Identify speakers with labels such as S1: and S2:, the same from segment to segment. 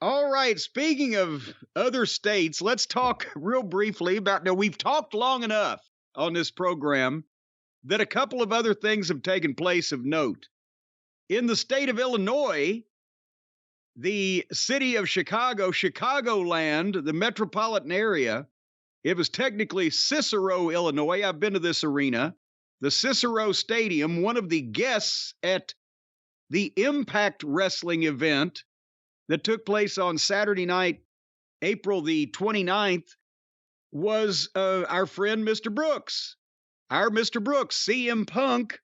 S1: All right. Speaking of other states, let's talk real briefly about. Now, we've talked long enough on this program that a couple of other things have taken place of note. In the state of Illinois, the city of Chicago, Chicagoland, the metropolitan area, it was technically Cicero, Illinois. I've been to this arena. The Cicero Stadium, one of the guests at the Impact Wrestling event that took place on Saturday night, April the 29th, was our friend Mr. Brooks. Our Mr. Brooks, CM Punk,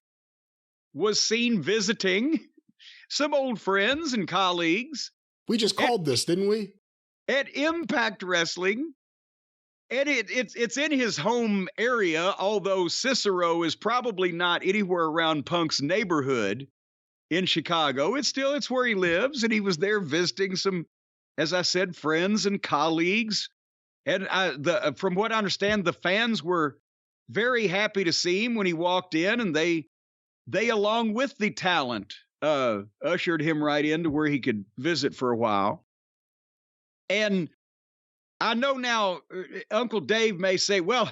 S1: was seen visiting some old friends and colleagues.
S2: We just called this, didn't we?
S1: At Impact Wrestling. And it's in his home area, although Cicero is probably not anywhere around Punk's neighborhood in Chicago. It's where he lives, and he was there visiting some, as I said, friends and colleagues. And from what I understand, the fans were very happy to see him when he walked in, and they along with the talent ushered him right into where he could visit for a while. And I know now Uncle Dave may say, well,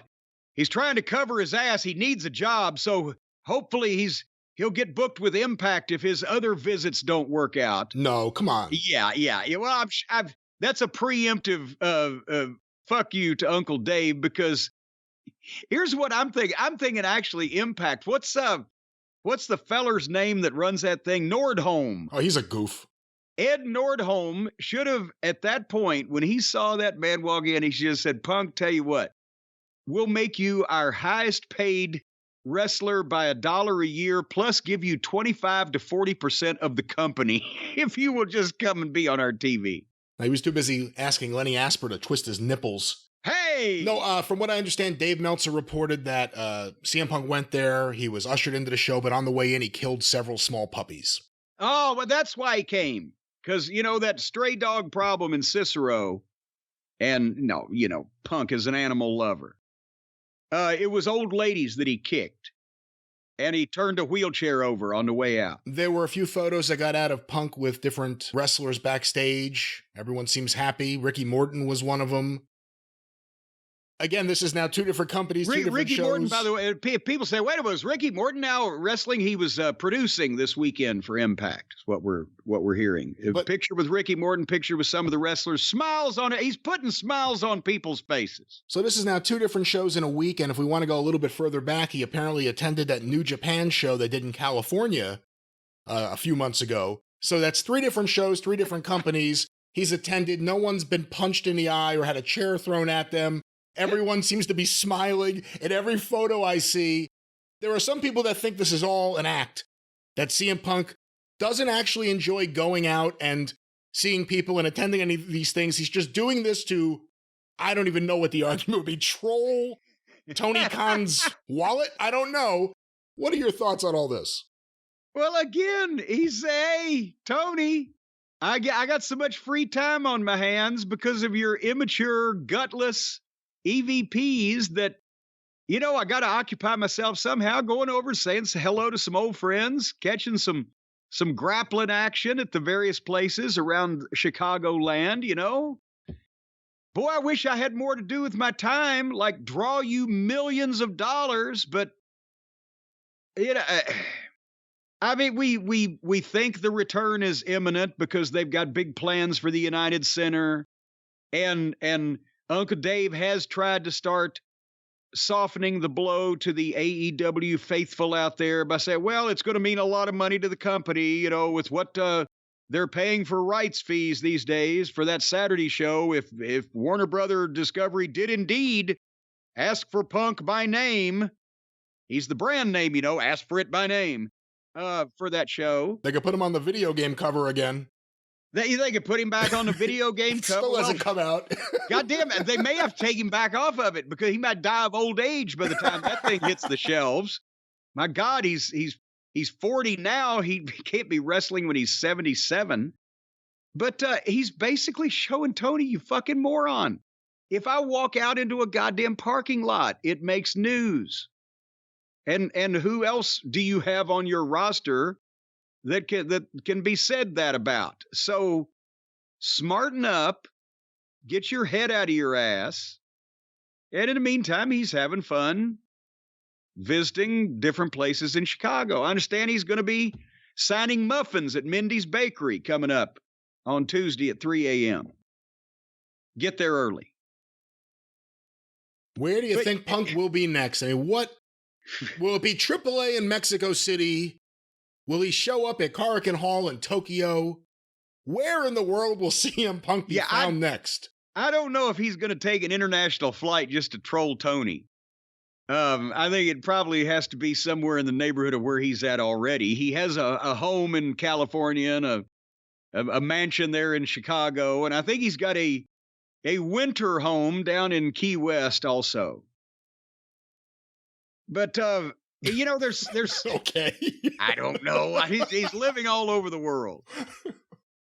S1: he's trying to cover his ass. He needs a job, so hopefully he'll get booked with Impact if his other visits don't work out.
S2: No, come on.
S1: Yeah. Well, that's a preemptive fuck you to Uncle Dave, because here's what I'm thinking. I'm thinking actually Impact. What's the feller's name that runs that thing? Nordholm.
S2: Oh, he's a goof.
S1: Ed Nordholm should have, at that point, when he saw that man walk in, he just said, Punk, tell you what, we'll make you our highest paid wrestler by $1 a year, plus give you 25 to 40% of the company if you will just come and be on our TV.
S2: He was too busy asking Lenny Asper to twist his nipples.
S1: Hey!
S2: No, from what I understand, Dave Meltzer reported that CM Punk went there. He was ushered into the show, but on the way in, he killed several small puppies.
S1: Oh, well, that's why he came. Because, that stray dog problem in Cicero, and no, Punk is an animal lover. It was old ladies that he kicked, and he turned a wheelchair over on the way out.
S2: There were a few photos that got out of Punk with different wrestlers backstage. Everyone seems happy. Ricky Morton was one of them. Again, this is now two different companies, two different
S1: Ricky
S2: shows.
S1: Morton, by the way, people say, wait a minute, was Ricky Morton now wrestling? He was producing this weekend for Impact, is what we're hearing. A picture with Ricky Morton, picture with some of the wrestlers, smiles on it. He's putting smiles on people's faces.
S2: So this is now two different shows in a week, and if we want to go a little bit further back, he apparently attended that New Japan show they did in California a few months ago. So that's three different shows, three different companies. He's attended. No one's been punched in the eye or had a chair thrown at them. Everyone seems to be smiling in every photo I see. There are some people that think this is all an act, that CM Punk doesn't actually enjoy going out and seeing people and attending any of these things. He's just doing this to, I don't even know what the argument would be, troll Tony Khan's wallet? I don't know. What are your thoughts on all this?
S1: Well, again, hey, Tony, I got so much free time on my hands because of your immature, gutless EVPs that, I got to occupy myself somehow, going over, saying hello to some old friends, catching some grappling action at the various places around Chicagoland, Boy, I wish I had more to do with my time, like draw you millions of dollars, but, I mean, we think the return is imminent because they've got big plans for the United Center, and Uncle Dave has tried to start softening the blow to the AEW faithful out there by saying, well, it's going to mean a lot of money to the company, with what they're paying for rights fees these days for that Saturday show. If Warner Brother Discovery did indeed ask for Punk by name, he's the brand name, ask for it by name for that show.
S2: They could put him on the video game cover again.
S1: They could put him back on the video game cover.
S2: Still hasn't come out.
S1: Goddamn it. They may have taken him back off of it because he might die of old age by the time that thing hits the shelves. My God, he's 40 now. He can't be wrestling when he's 77. But he's basically showing Tony, you fucking moron. If I walk out into a goddamn parking lot, it makes news. And who else do you have on your roster that can be said that about? So smarten up, get your head out of your ass. And in the meantime, he's having fun visiting different places in Chicago. I understand he's going to be signing muffins at Mindy's Bakery coming up on Tuesday at 3 a.m. Get there early.
S2: Where do you think Punk will be next? I mean, what will it be? AAA in Mexico City? Will he show up at Korakuen Hall in Tokyo? Where in the world will CM Punk be found next?
S1: I don't know if he's going to take an international flight just to troll Tony. I think it probably has to be somewhere in the neighborhood of where he's at already. He has a home in California and a mansion there in Chicago, and I think he's got a winter home down in Key West also. But there's
S2: okay.
S1: I don't know. He's living all over the world.